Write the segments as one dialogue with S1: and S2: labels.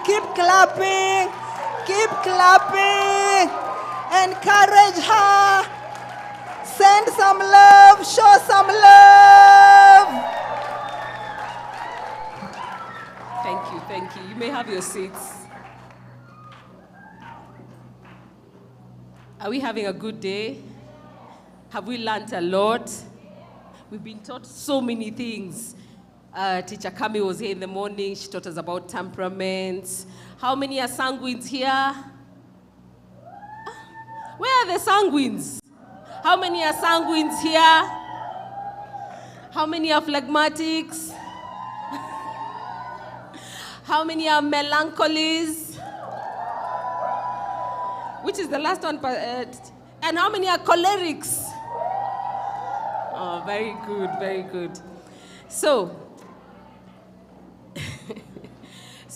S1: Keep clapping. Keep clapping. Encourage her. Send some love. Show some love.
S2: Thank you, thank you. You may have your seats. Are we having a good day? Have we learned a lot? We've been taught so many things. Teacher Kami was here in the morning. She taught us about temperaments. How many are sanguines here? Where are the sanguines? How many are sanguines here? How many are phlegmatics? How many are melancholies? Which is the last one? And how many are cholerics? Oh, very good, very good. So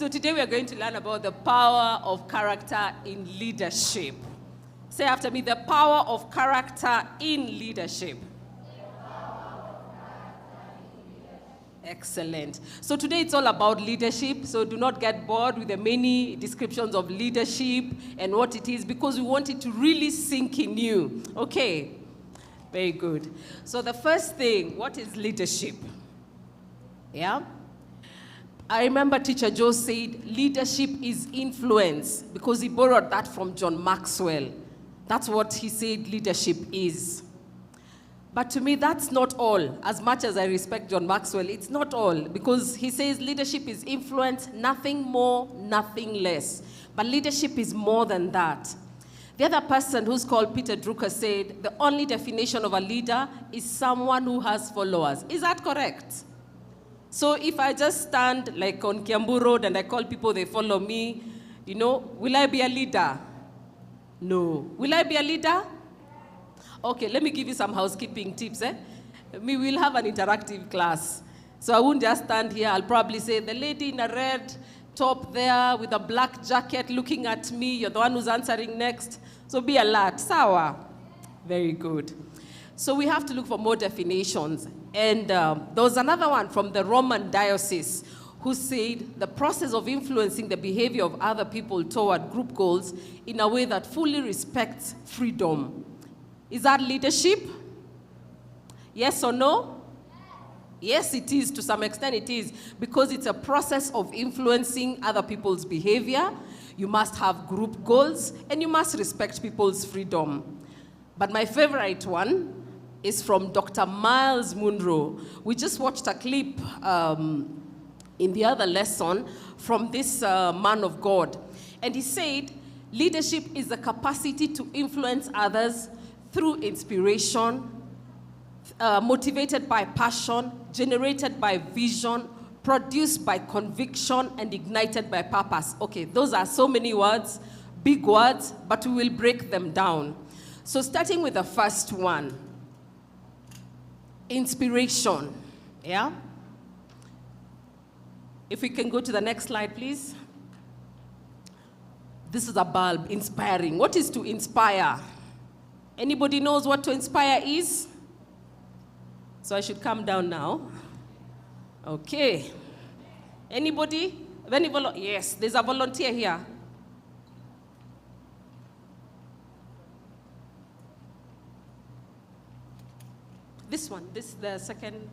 S2: today we are going to learn about the power of character in leadership. Say after me, the power of character in leadership. Excellent. So today it's all about leadership. So do not get bored with the many descriptions of leadership and what it is, because we want it to really sink in you. Okay. Very good. So the first thing, what is leadership? Yeah? I remember Teacher Joe said leadership is influence, because he borrowed that from John Maxwell. That's what he said leadership is. But to me, that's not all. As much as I respect John Maxwell, it's not all, because he says leadership is influence, nothing more, nothing less. But leadership is more than that. The other person, who's called Peter Drucker, said the only definition of a leader is someone who has followers. Is that correct? So if I just stand like on Kiambu Road and I call people, they follow me, will I be a leader? No. Will I be a leader? Okay, let me give you some housekeeping tips. We will have an interactive class. So I won't just stand here. I'll probably say, the lady in a red top there with a black jacket looking at me, you're the one who's answering next. So be alert. Sawa. Very good. So we have to look for more definitions. And there was another one from the Roman diocese who said the process of influencing the behavior of other people toward group goals in a way that fully respects freedom. Is that leadership? Yes or no? Yes, it is. To some extent, it is. Because it's a process of influencing other people's behavior. You must have group goals, and you must respect people's freedom. But my favorite one is from Dr. Miles Munro. We just watched a clip in the other lesson from this man of God. And he said, leadership is the capacity to influence others through inspiration, motivated by passion, generated by vision, produced by conviction, and ignited by purpose. Okay, those are so many words, big words, but we will break them down. So starting with the first one, inspiration, yeah? If we can go to the next slide, please. This is a bulb, inspiring. What is to inspire? Anybody knows what to inspire is? So I should come down now. Okay. Anybody? Yes, there's a volunteer here. This one, this is the second.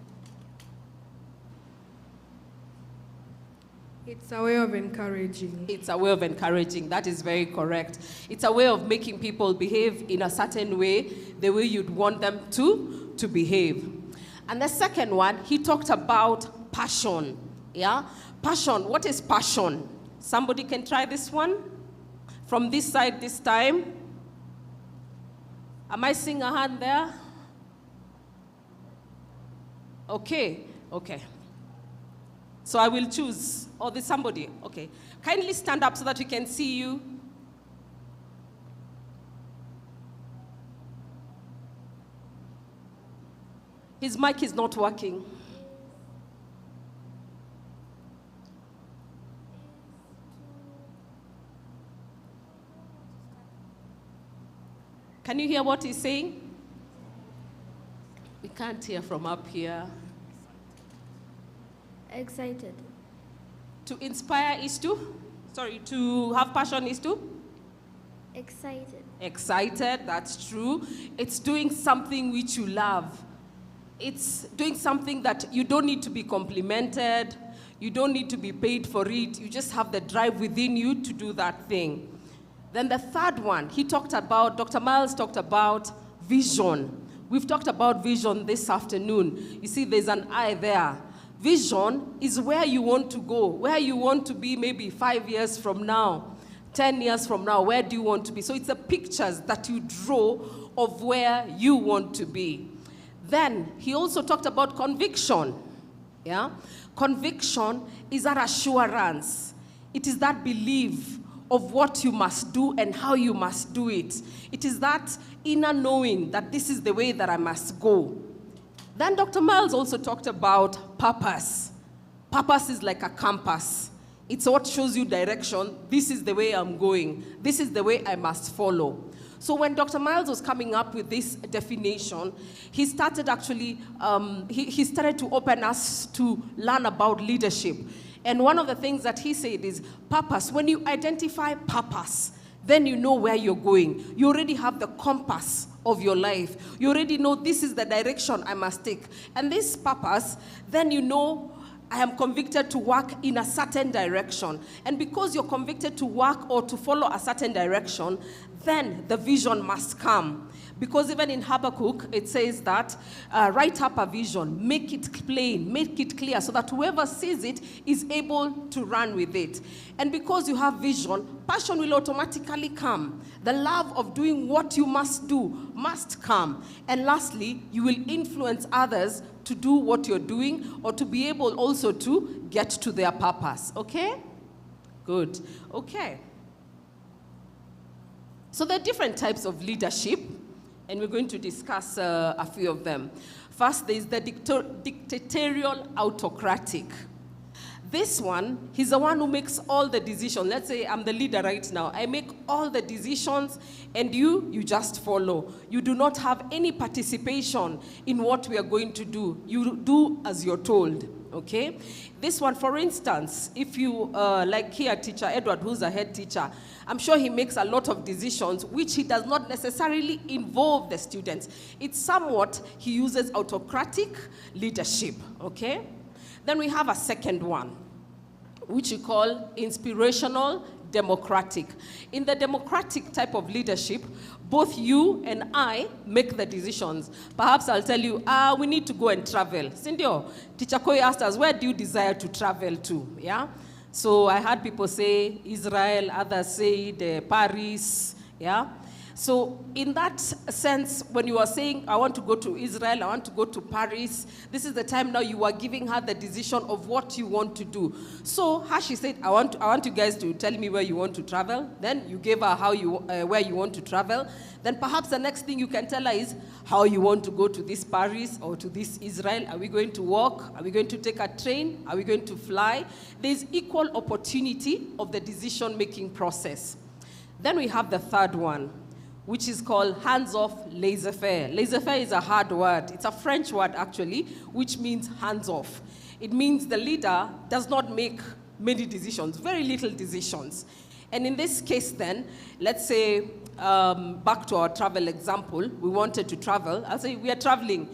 S3: It's a way of encouraging.
S2: It's a way of encouraging. That is very correct. It's a way of making people behave in a certain way, the way you'd want them to behave. And the second one, he talked about passion. Yeah? Passion. What is passion? Somebody can try this one? From this side this time. Am I seeing a hand there? Okay. Okay. So I will choose. Oh, there's somebody. Okay. Kindly stand up so that we can see you. His mic is not working. Can you hear what he's saying? We can't hear from up here.
S4: Excited.
S2: To inspire is to? to have passion is to?
S4: Excited.
S2: Excited, that's true. It's doing something which you love. It's doing something that you don't need to be complimented. You don't need to be paid for it. You just have the drive within you to do that thing. Then the third one, Dr. Miles talked about vision. We've talked about vision this afternoon. You see, there's an eye there. Vision is where you want to go, where you want to be maybe 5 years from now, 10 years from now. Where do you want to be? So it's the pictures that you draw of where you want to be. Then he also talked about conviction. Yeah? Conviction is that assurance. It is that belief of what you must do and how you must do it. It is that inner knowing that this is the way that I must go. Then Dr. Miles also talked about purpose. Purpose is like a compass. It's what shows you direction. This is the way I'm going. This is the way I must follow. So when Dr. Miles was coming up with this definition, he started actually, he started to open us to learn about leadership. And one of the things that he said is purpose. When you identify purpose, then you know where you're going. You already have the compass of your life. You already know this is the direction I must take. And this purpose, then you know I am convicted to work in a certain direction. And because you're convicted to work or to follow a certain direction, then the vision must come. Because even in Habakkuk, it says that write up a vision, make it plain, make it clear, so that whoever sees it is able to run with it. And because you have vision, passion will automatically come. The love of doing what you must do must come. And lastly, you will influence others to do what you're doing or to be able also to get to their purpose. Okay? Good. Okay. So there are different types of leadership, and we're going to discuss a few of them. First, there's the dictatorial autocratic. This one, he's the one who makes all the decisions. Let's say I'm the leader right now. I make all the decisions, and you just follow. You do not have any participation in what we are going to do. You do as you're told, okay? This one, for instance, if you, like here, Teacher Edward, who's a head teacher, I'm sure he makes a lot of decisions which he does not necessarily involve the students. It's somewhat, he uses autocratic leadership, okay? Then we have a second one, which we call inspirational democratic. In the democratic type of leadership, both you and I make the decisions. Perhaps I'll tell you, we need to go and travel. Sindio, Teacher Koi asked us, where do you desire to travel to? Yeah? So I heard people say Israel, others say Paris, yeah? So in that sense, when you are saying, I want to go to Israel, I want to go to Paris, this is the time now you are giving her the decision of what you want to do. So Hashi said, I want you guys to tell me where you want to travel. Then you gave her where you want to travel. Then perhaps the next thing you can tell her is how you want to go to this Paris or to this Israel. Are we going to walk? Are we going to take a train? Are we going to fly? There's equal opportunity of the decision-making process. Then we have the third one, which is called hands-off laissez-faire. Laissez-faire is a hard word. It's a French word, actually, which means hands-off. It means the leader does not make many decisions, very little decisions. And in this case, then, let's say, back to our travel example, we wanted to travel. I'll say, we are traveling.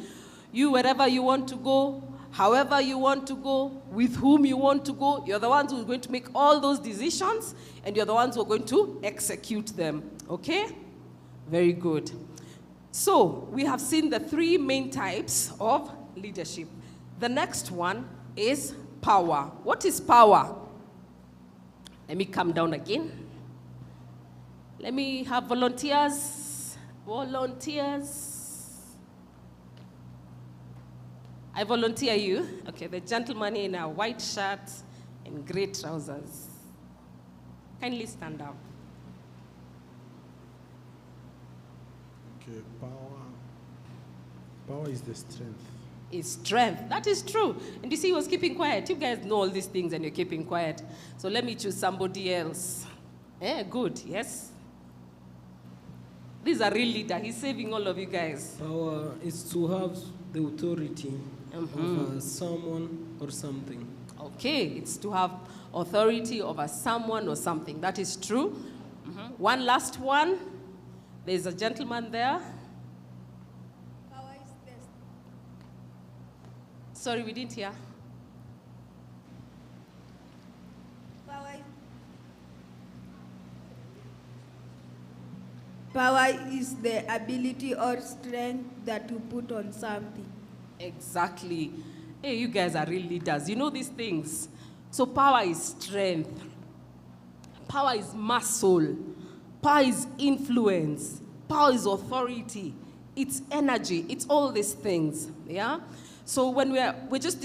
S2: You, wherever you want to go, however you want to go, with whom you want to go, you're the ones who are going to make all those decisions, and you're the ones who are going to execute them, okay? Very good. So we have seen the three main types of leadership. The next one is power. What is power? Let me come down again. Let me have volunteers. Volunteers. I volunteer you. Okay, the gentleman in a white shirt and gray trousers. Kindly stand up.
S5: Okay, power is the strength.
S2: Is strength. That is true. And you see, he was keeping quiet. You guys know all these things and you're keeping quiet. So let me choose somebody else. Good, yes. This is a real leader. He's saving all of you guys.
S6: Power is to have the authority of someone or something.
S2: Okay, it's to have authority over someone or something. That is true. One last one. There's a gentleman there. Sorry, we didn't hear.
S3: Power is the ability or strength that you put on something.
S2: Exactly. Hey, you guys are real leaders. You know these things. So power is strength. Power is muscle. Power is influence. Power is authority. It's energy. It's all these things. Yeah? So when we're just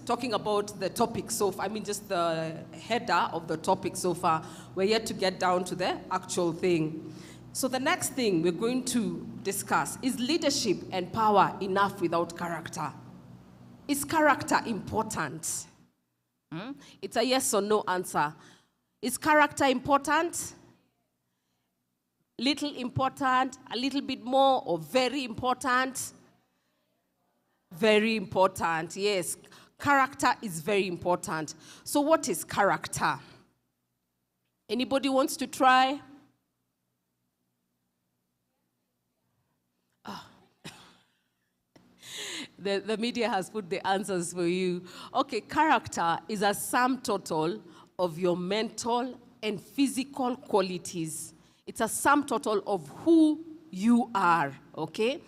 S2: talking about the topic so far, just the header of the topic so far. We're yet to get down to the actual thing. So the next thing we're going to discuss is leadership and power enough without character. Is character important? It's a yes or no answer. Is character important? Little important, a little bit more, or very important? Very important, yes. Character is very important. So what is character? Anybody wants to try? The media has put the answers for you. Okay, character is a sum total of your mental and physical qualities. It's a sum total of who you are, okay?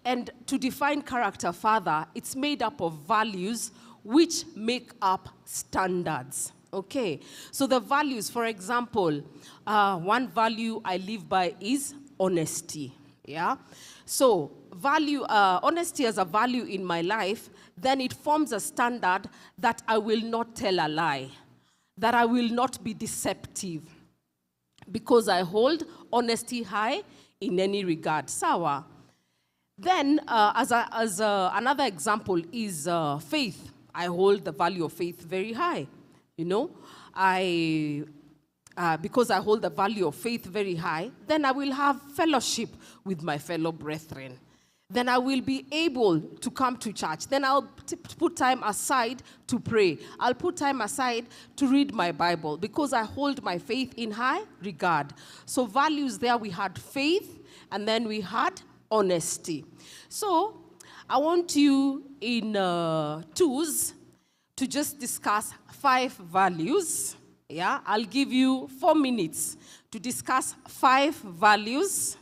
S2: And to define character further, it's made up of values which make up standards, okay? So the values, for example, one value I live by is honesty, yeah? So honesty as a value in my life, then it forms a standard that I will not tell a lie, that I will not be deceptive, because I hold honesty high in any regard. Sawa. Then, another example is faith. I hold the value of faith very high. Because I hold the value of faith very high, then I will have fellowship with my fellow brethren. Then I will be able to come to church. Then I'll put time aside to pray. I'll put time aside to read my Bible because I hold my faith in high regard. So values there, we had faith, and then we had honesty. So I want you in twos to just discuss 5 values. Yeah, I'll give you 4 minutes to discuss 5 values.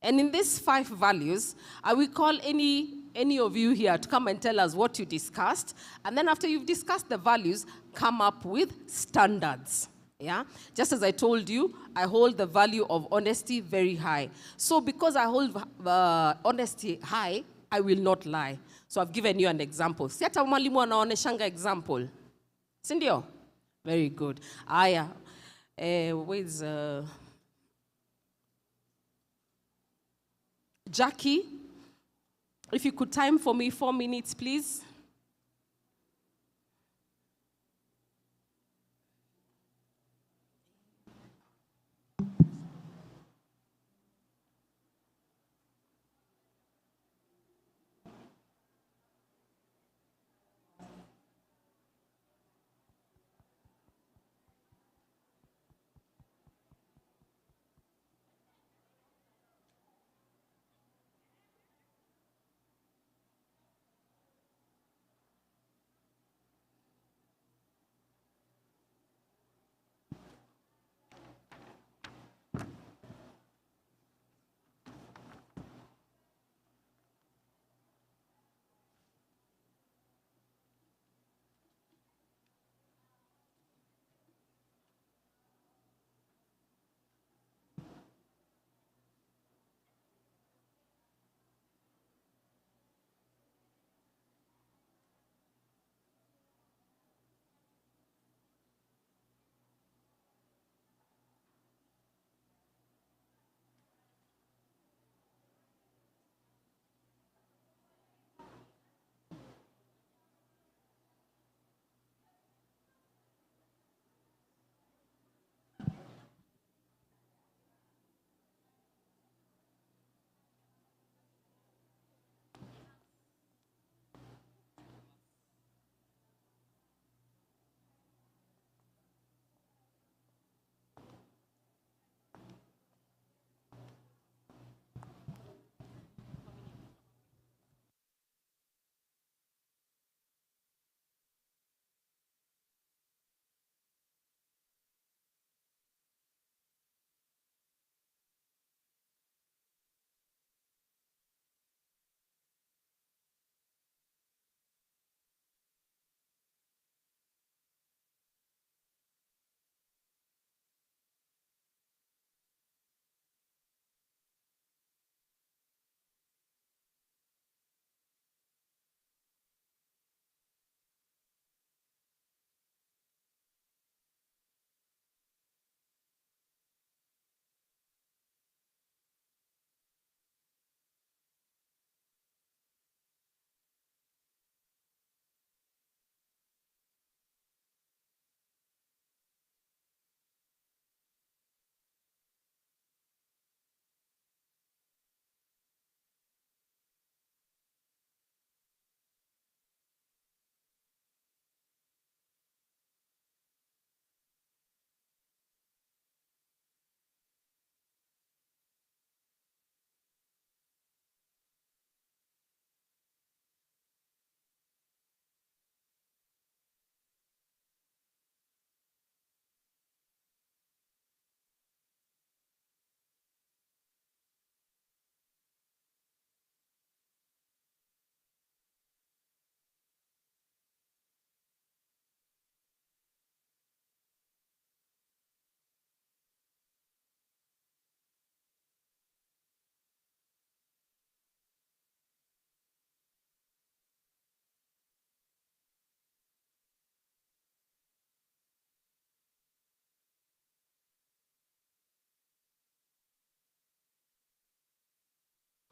S2: And in these 5 values, I will call any of you here to come and tell us what you discussed. And then after you've discussed the values, come up with standards. Yeah? Just as I told you, I hold the value of honesty very high. So because I hold honesty high, I will not lie. So I've given you an example. Si hata mwalimu anaoneshanga example. Si ndio? Very good. Aya. Where's Jackie? If you could time for me 4 minutes, please.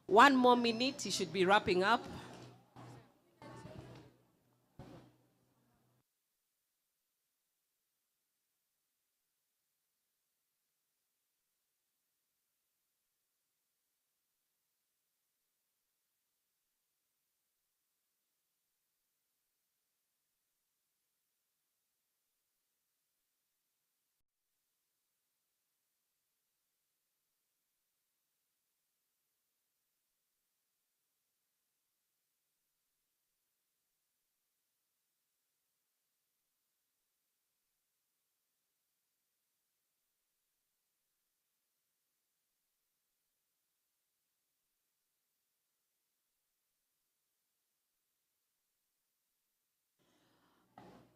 S2: 1 more minute, he should be wrapping up.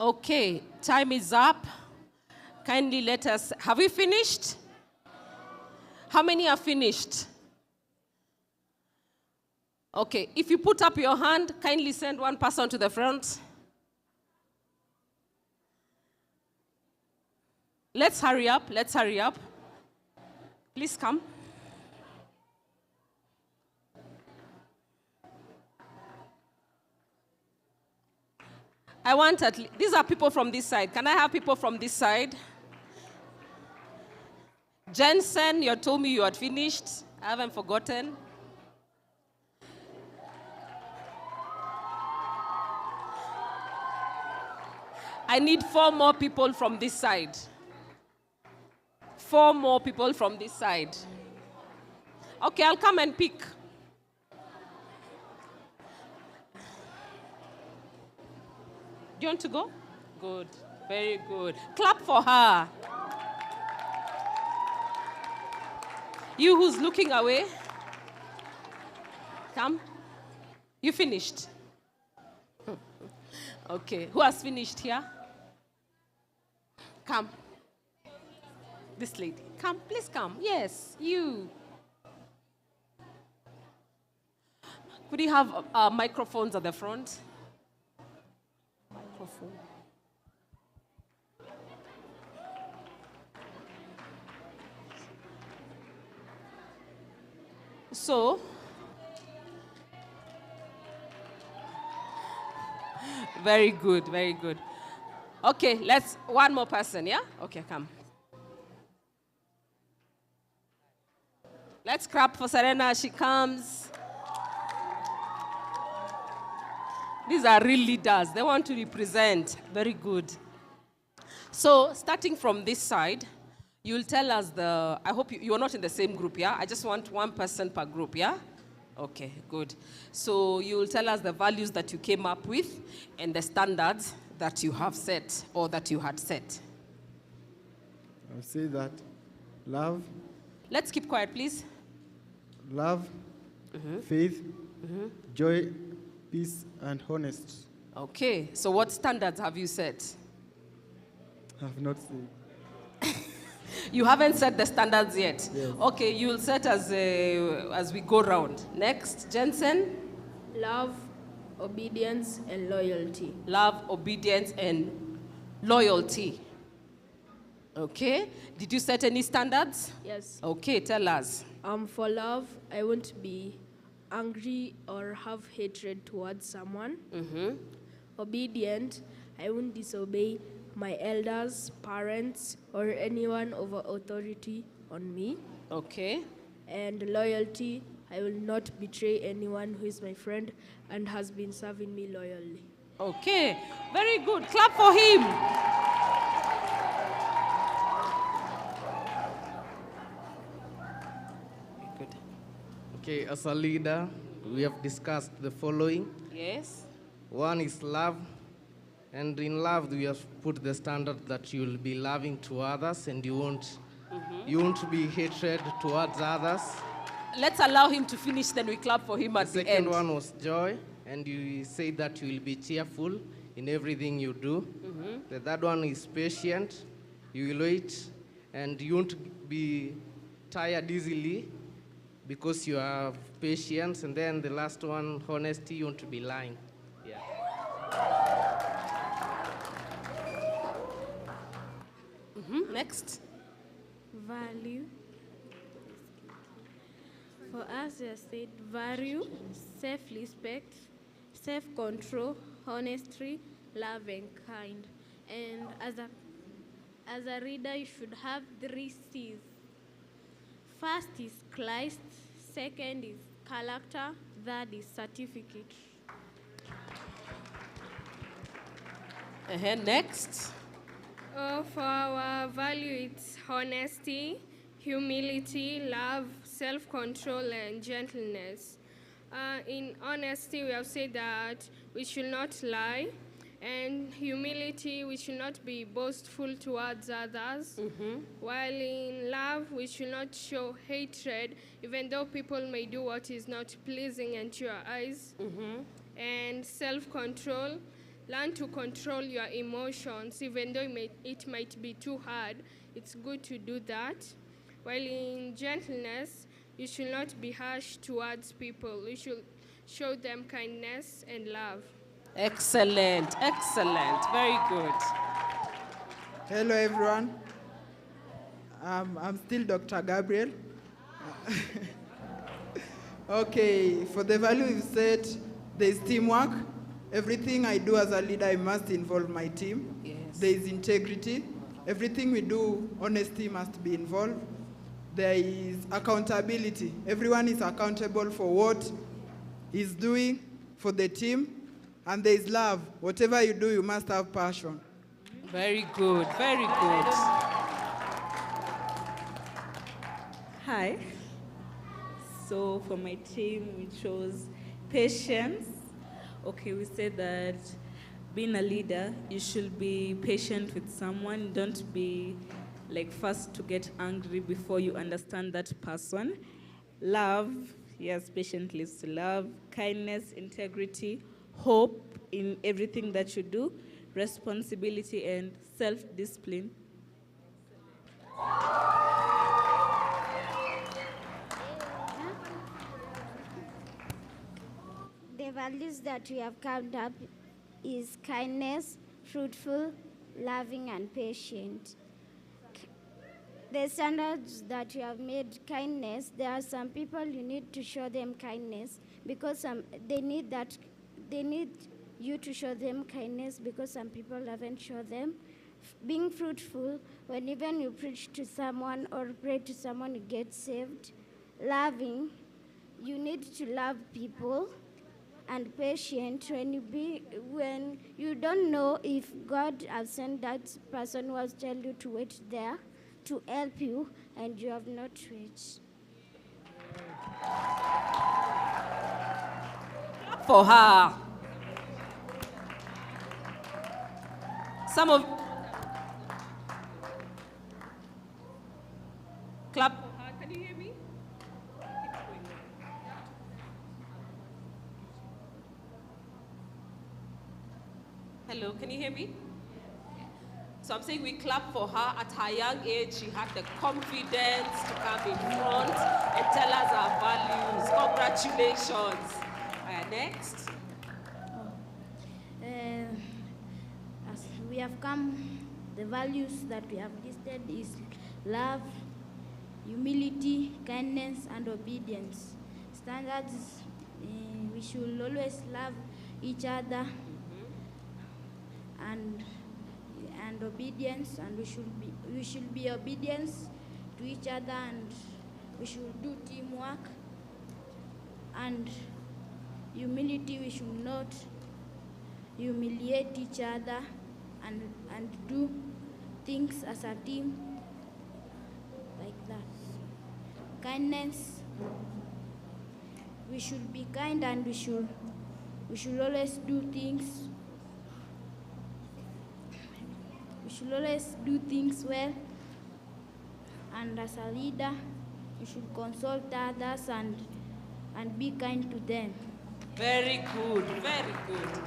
S2: Okay, time is up. Kindly let us, have we finished? How many are finished? Okay, if you put up your hand, kindly send one person to the front. Let's hurry up, let's hurry up. Please come. I want these are people from this side. Can I have people from this side? Jensen, you told me you had finished. I haven't forgotten. I need 4 more people from this side. 4 more people from this side. Okay, I'll come and pick. Do you want to go? Good, very good. Clap for her. You who's looking away, come. You finished? Okay, who has finished here? Come. This lady, come, please come. Yes, you. Could you have microphones at the front? Microphone. So, very good, very good. Okay, let's, one more person, yeah? Okay, come. Let's clap for Serena as she comes. These are real leaders. They want to represent. Very good. So, starting from this side, you'll tell us I hope you're not in the same group, yeah? I just want 1 person per group, yeah? Okay, good. So, you'll tell us the values that you came up with and the standards that you have set or that you had set.
S5: I'll say that love.
S2: Let's keep quiet, please.
S5: Love, faith, joy, peace, and honesty.
S2: Okay, so what standards have you set?
S5: I have not said.
S2: You haven't set the standards yet?
S5: Yes.
S2: Okay, you'll set as we go round. Next, Jensen.
S3: Love, obedience, and loyalty.
S2: Love, obedience, and loyalty. Okay, did you set any standards?
S3: Yes.
S2: Okay, tell us.
S3: For love, I won't be angry or have hatred towards someone. Obedient, I won't disobey my elders, parents, or anyone over authority on me.
S2: Okay.
S3: And loyalty, I will not betray anyone who is my friend and has been serving me loyally.
S2: Okay, very good. Clap for him. Good.
S6: Okay, as a leader, we have discussed the following.
S2: Yes.
S6: 1 is love. And in love, we have put the standard that you will be loving to others and you won't be hatred towards others.
S2: Let's allow him to finish, then we clap for him at the end.
S6: The second one was joy, and you say that you will be cheerful in everything you do. The third one is patient. You will wait, and you won't be tired easily because you have patience. And then the last one, honesty, you won't be lying. Yeah.
S2: Next.
S7: Value.
S3: For us, we have said value, self-respect, self-control, honesty, love, and kind. And as a reader, you should have 3 C's. First is Christ, second is character, third is certificate.
S2: Next.
S7: For our value, it's honesty, humility, love, self-control, and gentleness. In honesty, we have said that we should not lie. And humility, we should not be boastful towards others. While in love, we should not show hatred, even though people may do what is not pleasing into your eyes. And self-control, learn to control your emotions, even though it might be too hard. It's good to do that. While in gentleness, you should not be harsh towards people. You should show them kindness and love.
S2: Excellent, excellent, very good.
S1: Hello, everyone. I'm still Dr. Gabriel. Okay, for the value we've said, there's teamwork. Everything I do as a leader, I must involve my team.
S2: Yes.
S1: There is integrity. Everything we do, honesty must be involved. There is accountability. Everyone is accountable for what he's doing for the team. And there is love. Whatever you do, you must have passion.
S2: Very good, very good.
S8: Hi. So for my team, we chose patience. Okay, we said that being a leader, you should be patient with someone. Don't be first to get angry before you understand that person. Love, yes, patience leads to love. Kindness, integrity, hope in everything that you do, responsibility, and self-discipline.
S4: The values that we have carved up is kindness, fruitful, loving, and patient. The standards that you have made, kindness, there are some people you need to show them kindness because they need you to show them kindness because some people haven't shown them. Being fruitful, when even you preach to someone or pray to someone, you get saved. Loving, you need to love people. And patient, when you don't know if God has sent that person who has told you to wait there to help you, and you have not waited.
S2: For her. Some of clap for her. Can you hear me? Hello, can you hear me? So I'm saying we clap for her. At her young age, she had the confidence to come in front and tell us her values. Congratulations. Next.
S3: As we have come, the values that we have listed is love, humility, kindness, and obedience. Standards, we should always love each other, and obedience, and we should be obedience to each other, and we should do teamwork. And humility, we should not humiliate each other, and do things as a team like that. Kindness, we should be kind, and we should always do things. We should always do things well, and as a leader, you should consult others and be kind to them.
S2: Very good, very good.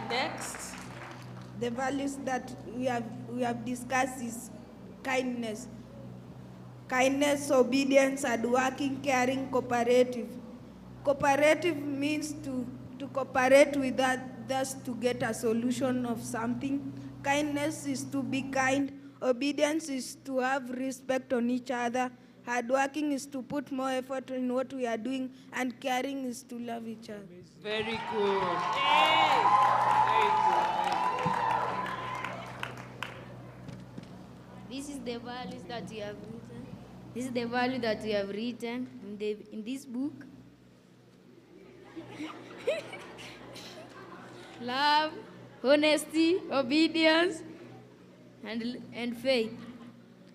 S2: Next.
S9: The values that we have discussed is kindness. Kindness, obedience, hardworking, caring, cooperative. Cooperative means to cooperate with others to get a solution of something. Kindness is to be kind. Obedience is to have respect on each other. Hardworking is to put more effort in what we are doing, and caring is to love each other.
S2: Very good. Yay! Very good.
S10: This is the values that we have written. This is the value that we have written in this book. Love, honesty, obedience, and faith.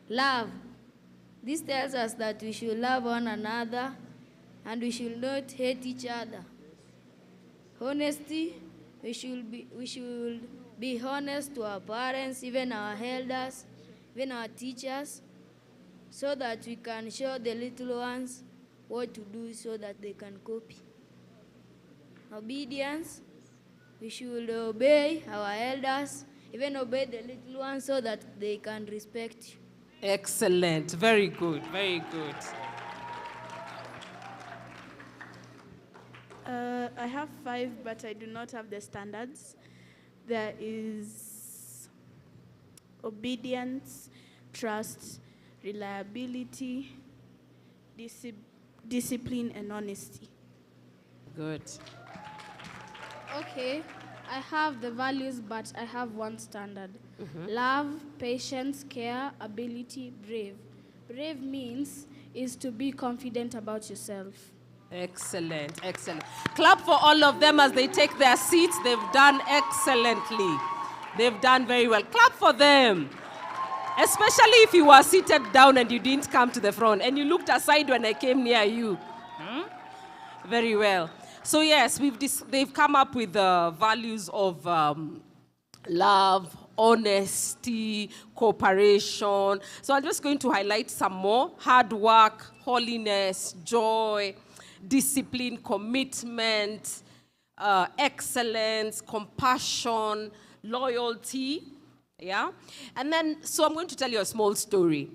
S10: Love. This tells us that we should love one another and we should not hate each other. Honesty, we should be honest to our parents, even our elders, even our teachers, so that we can show the little ones what to do so that they can copy. Obedience, we should obey our elders, even obey the little ones so that they can respect you.
S2: Excellent. Very good. Very good.
S11: I have 5, but I do not have the standards. There is obedience, trust, reliability, discipline, and honesty.
S2: Good.
S3: Okay, I have the values, but I have one standard. Love, patience, care, ability, brave. Brave means is to be confident about yourself.
S2: Excellent, excellent. Clap for all of them as they take their seats. They've done excellently. They've done very well. Clap for them. Especially if you were seated down and you didn't come to the front and you looked aside when I came near you. Very well. So yes, they've come up with the values of love, honesty, cooperation. So I'm just going to highlight some more. Hard work, holiness, joy, discipline, commitment, excellence, compassion, loyalty. Yeah? And then, so I'm going to tell you a small story.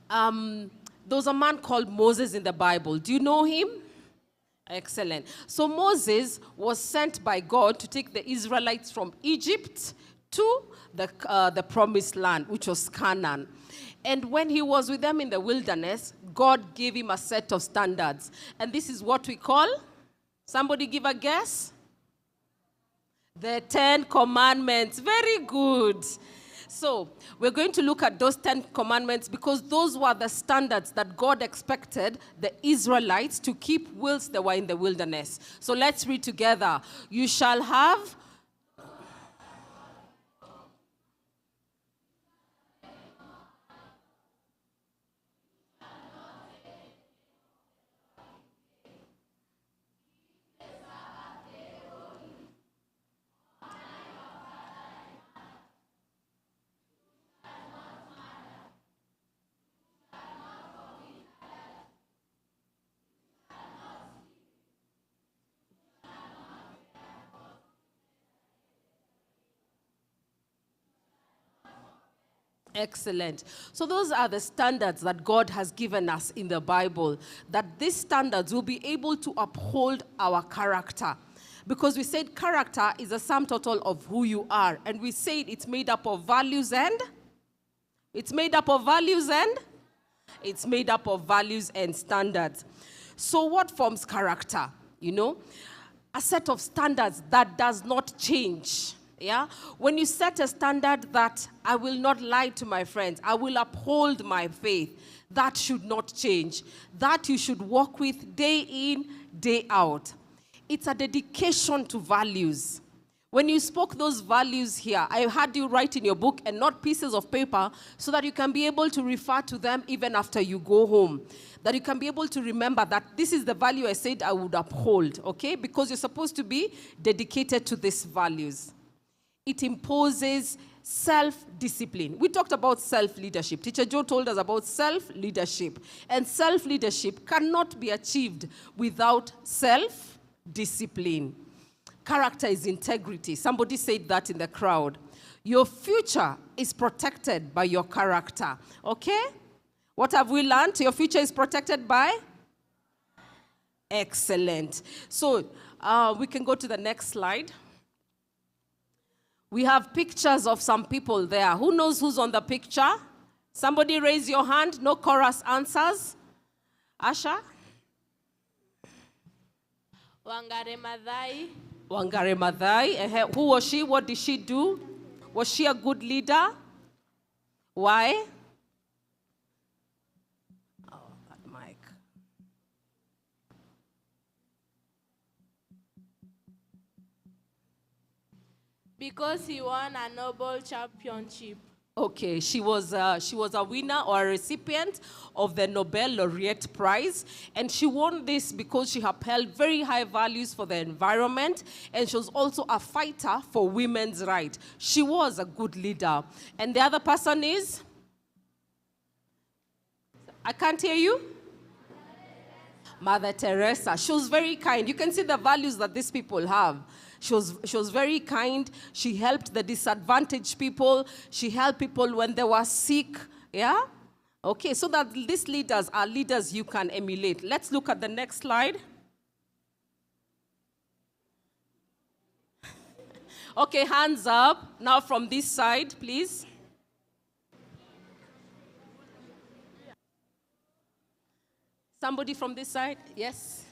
S2: There was a man called Moses in the Bible. Do you know him? Excellent. So Moses was sent by God to take the Israelites from Egypt to the promised land, which was Canaan. And when he was with them in the wilderness, God gave him a set of standards. And this is what we call, somebody give a guess? The 10 Commandments. Very good. So we're going to look at those 10 commandments because those were the standards that God expected the Israelites to keep whilst they were in the wilderness. So let's read together. You shall have... Excellent. So those are the standards that God has given us in the Bible, that these standards will be able to uphold our character. Because we said character is a sum total of who you are. And we said it's made up of values and? It's made up of values and? It's made up of values and standards. So what forms character? You know, a set of standards that does not change. Yeah? When you set a standard that I will not lie to my friends, I will uphold my faith, that should not change. That you should walk with day in, day out. It's a dedication to values. When you spoke those values here, I had you write in your book and not pieces of paper so that you can be able to refer to them even after you go home. That you can be able to remember that this is the value I said I would uphold, okay? Because you're supposed to be dedicated to these values. It imposes self-discipline. We talked about self-leadership. Teacher Joe told us about self-leadership. And self-leadership cannot be achieved without self-discipline. Character is integrity. Somebody said that in the crowd. Your future is protected by your character. Okay? What have we learned? Your future is protected by? Excellent. So we can go to the next slide. We have pictures of some people there. Who knows who's on the picture? Somebody raise your hand. No chorus answers. Asha?
S12: Wangare Maathai.
S2: Wangare Maathai. Who was she? What did she do? Was she a good leader? Why? Oh, that mic.
S12: Because he won a Nobel championship.
S2: Okay, she was a winner or a recipient of the Nobel Laureate Prize, and she won this because she upheld very high values for the environment, and she was also a fighter for women's rights. She was a good leader. And the other person is? I can't hear you. Mother Teresa. She was very kind. You can see the values that these people have. She was very kind. She helped the disadvantaged people. She helped people when they were sick. Yeah? Okay, so that these leaders are leaders you can emulate. Let's look at the next slide. Okay, hands up. Now from this side, please. Somebody from this side? Yes?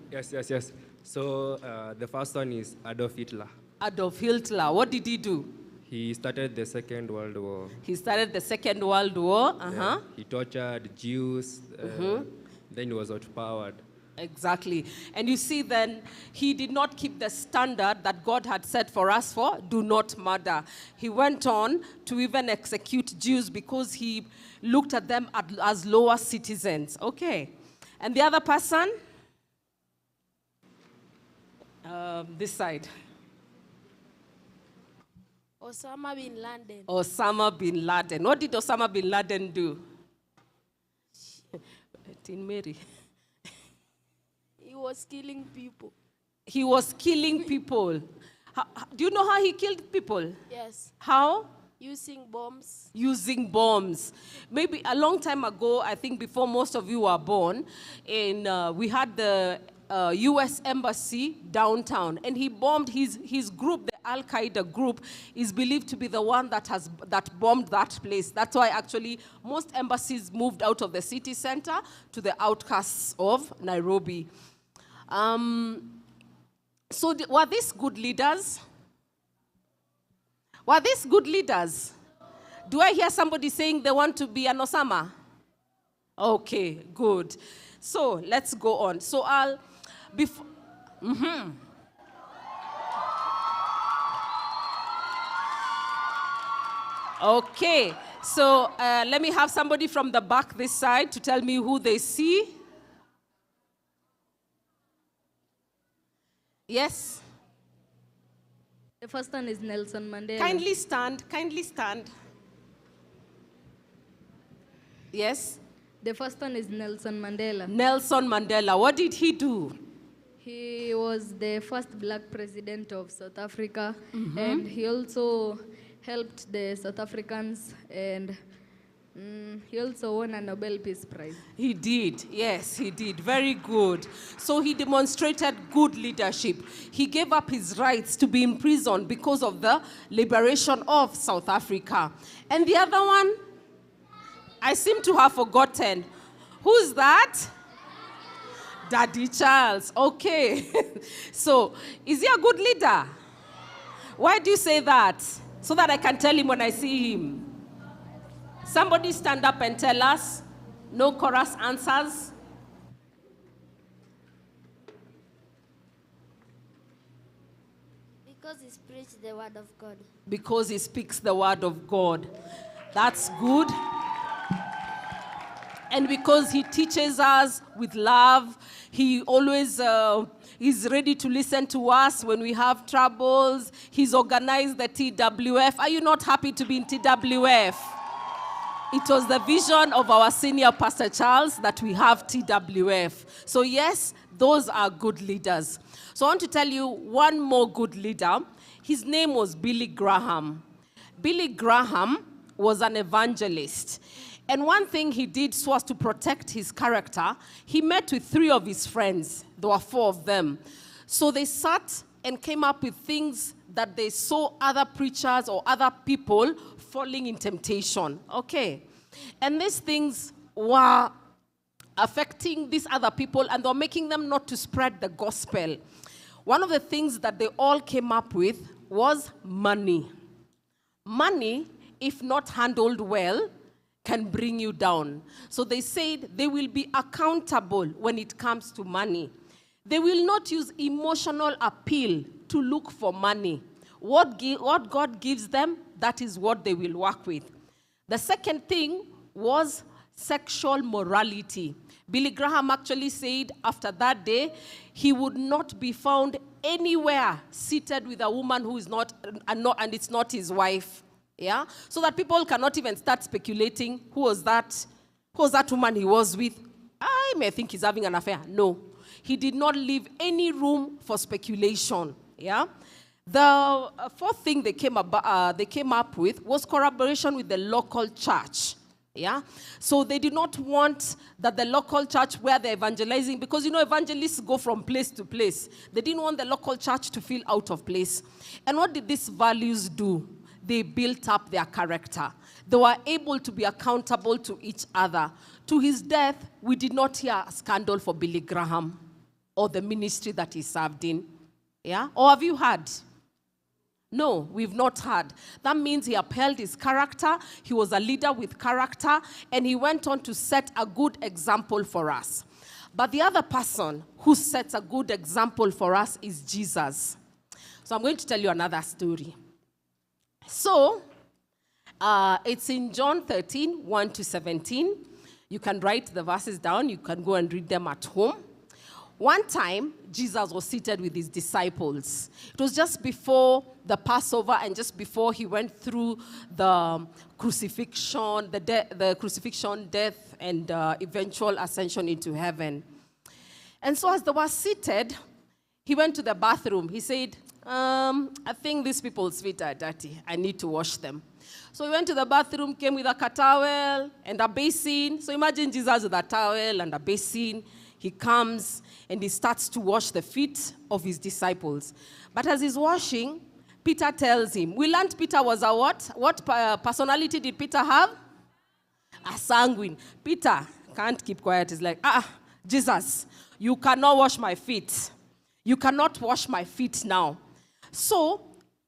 S13: Yes. So the first one is Adolf Hitler.
S2: Adolf Hitler. What did he do?
S13: He started the Second World War.
S2: He started the Second World War.
S13: Yeah. He tortured Jews. Then he was outpowered.
S2: Exactly. And you see then, he did not keep the standard that God had set for us for, do not murder. He went on to even execute Jews because he looked at them as lower citizens. Okay. And the other person? This side.
S12: Osama bin Laden.
S2: Osama bin Laden. What did Osama bin Laden do? Teen Mary.
S12: He was killing people.
S2: He was killing people. Do you know how he killed people?
S12: Yes.
S2: How?
S12: Using bombs.
S2: Using bombs. Maybe a long time ago, I think before most of you were born, we had the U.S. Embassy downtown, and he bombed his group. The Al-Qaeda group is believed to be the one that bombed that place. That's why actually most embassies moved out of the city center to the outskirts of Nairobi. So were these good leaders? Were these good leaders? Do I hear somebody saying they want to be an Osama? Okay, good. So let's go on. So Okay, so let me have somebody from the back this side to tell me who they see. Yes?
S14: The first one is Nelson Mandela.
S2: Kindly stand. Yes?
S14: The first one is Nelson Mandela.
S2: Nelson Mandela, what did he do?
S14: He was the first black president of South Africa, and he also helped the South Africans, and he also won a Nobel Peace Prize.
S2: He did, yes, he did. Very good. So he demonstrated good leadership. He gave up his rights to be imprisoned because of the liberation of South Africa. And the other one, I seem to have forgotten. Who's that? Daddy Charles. Okay. So, is he a good leader? Why do you say that? So that I can tell him when I see him. Somebody stand up and tell us. No chorus answers.
S4: Because he preaches the word of God.
S2: Because he speaks the word of God. That's good. And because he teaches us with love, he always is ready to listen to us when we have troubles. He's organized the TWF. Are you not happy to be in TWF? It was the vision of our senior Pastor Charles that we have TWF. So yes, those are good leaders. So I want to tell you one more good leader. His name was Billy Graham. Billy Graham was an evangelist. And one thing he did so as to protect his character, he met with 3 of his friends. There were 4 of them. So they sat and came up with things that they saw other preachers or other people falling in temptation. Okay. And these things were affecting these other people, and they were making them not to spread the gospel. One of the things that they all came up with was money. Money, if not handled well, can bring you down. So they said they will be accountable when it comes to money. They will not use emotional appeal to look for money. What God gives them, that is what they will work with. The second thing was sexual morality. Billy Graham actually said after that day, he would not be found anywhere seated with a woman who is not, and it's not his wife. Yeah? So that people cannot even start speculating, who was that woman he was with? I may think he's having an affair. No. He did not leave any room for speculation. Yeah? The fourth thing they came up with was collaboration with the local church. Yeah? So they did not want that the local church where they're evangelizing, because evangelists go from place to place. They didn't want the local church to feel out of place. And what did these values do? They built up their character. They were able to be accountable to each other. To his death, we did not hear a scandal for Billy Graham or the ministry that he served in. Yeah? Or have you heard? No, we've not heard. That means he upheld his character, he was a leader with character, and he went on to set a good example for us. But the other person who sets a good example for us is Jesus. So I'm going to tell you another story. So, it's in John 13, 1 to 17. You can write the verses down. You can go and read them at home. One time, Jesus was seated with his disciples. It was just before the Passover and just before he went through the crucifixion, death, and eventual ascension into heaven. And so as they were seated, he went to the bathroom. He said, I think these people's feet are dirty. I need to wash them. So he went to the bathroom, came with a towel and a basin. So imagine Jesus with a towel and a basin. He comes and he starts to wash the feet of his disciples. But as he's washing, Peter tells him, we learned Peter was a what? What personality did Peter have? A sanguine. Peter can't keep quiet. He's like, Jesus, you cannot wash my feet. You cannot wash my feet now. So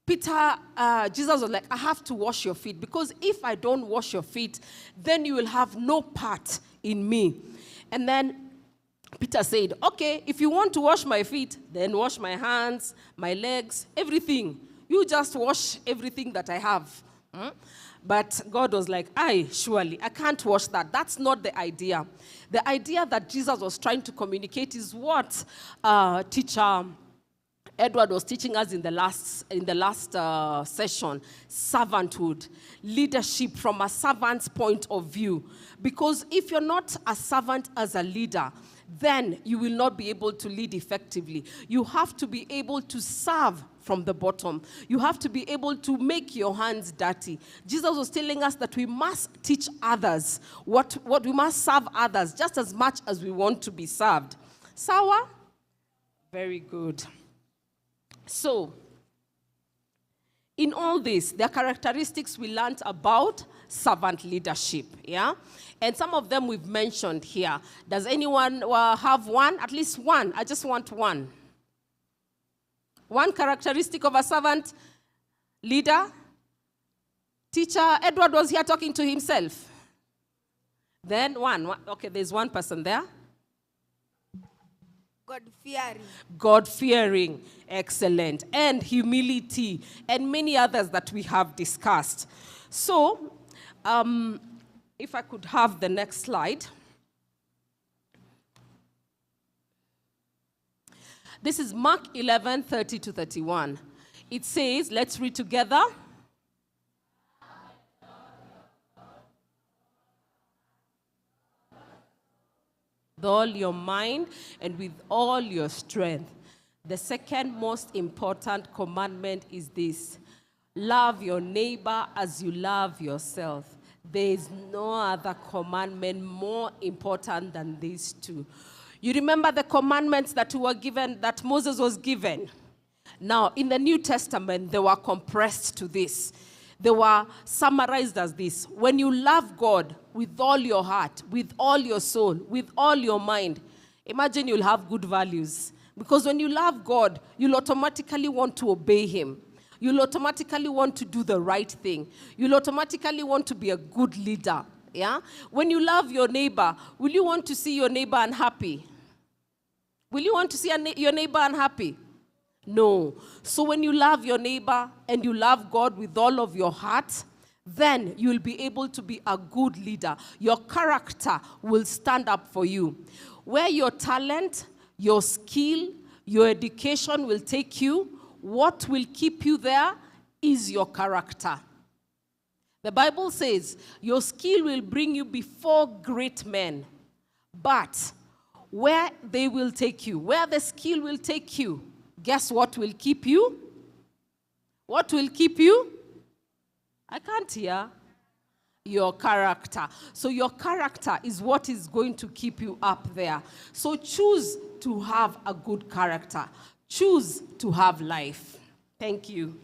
S2: Jesus was like, I have to wash your feet, because if I don't wash your feet, then you will have no part in me. And then Peter said, okay, if you want to wash my feet, then wash my hands, my legs, everything. You just wash everything that I have. But God was like, surely, I can't wash that. That's not the idea. The idea that Jesus was trying to communicate is what teacher Edward was teaching us in the last session: servanthood, leadership from a servant's point of view. Because if you're not a servant as a leader, then you will not be able to lead effectively. You have to be able to serve from the bottom. You have to be able to make your hands dirty. Jesus was telling us that we must teach others what we must serve others just as much as we want to be served. Sawa? Very good. So, in all this, there are characteristics we learned about servant leadership, yeah? And some of them we've mentioned here. Does anyone have one? At least one. I just want one. One characteristic of a servant leader. Teacher Edward was here talking to himself. Then one. Okay, there's one person there.
S9: God-fearing.
S2: God-fearing. Excellent. And humility. And many others that we have discussed. So, if I could have the next slide. This is Mark 11, 30 to 31. It says, let's read together. With all your mind and with all your strength. The second most important commandment is this: love your neighbor as you love yourself. There is no other commandment more important than these two. You remember the commandments that were given, that Moses was given? Now, in the New Testament, they were compressed to this. They were summarized as this: when you love God with all your heart, with all your soul, with all your mind, imagine you'll have good values. Because when you love God, you'll automatically want to obey him. You'll automatically want to do the right thing. You'll automatically want to be a good leader. Yeah? When you love your neighbor, will you want to see your neighbor unhappy? Will you want to see your neighbor unhappy? No. So when you love your neighbor and you love God with all of your heart, then you'll be able to be a good leader. Your character will stand up for you. Where your talent, your skill, your education will take you, what will keep you there is your character. The Bible says your skill will bring you before great men, but where they will take you, where the skill will take you, guess what will keep you? What will keep you? I can't hear. Your character. So your character is what is going to keep you up there. So choose to have a good character. Choose to have life. Thank you.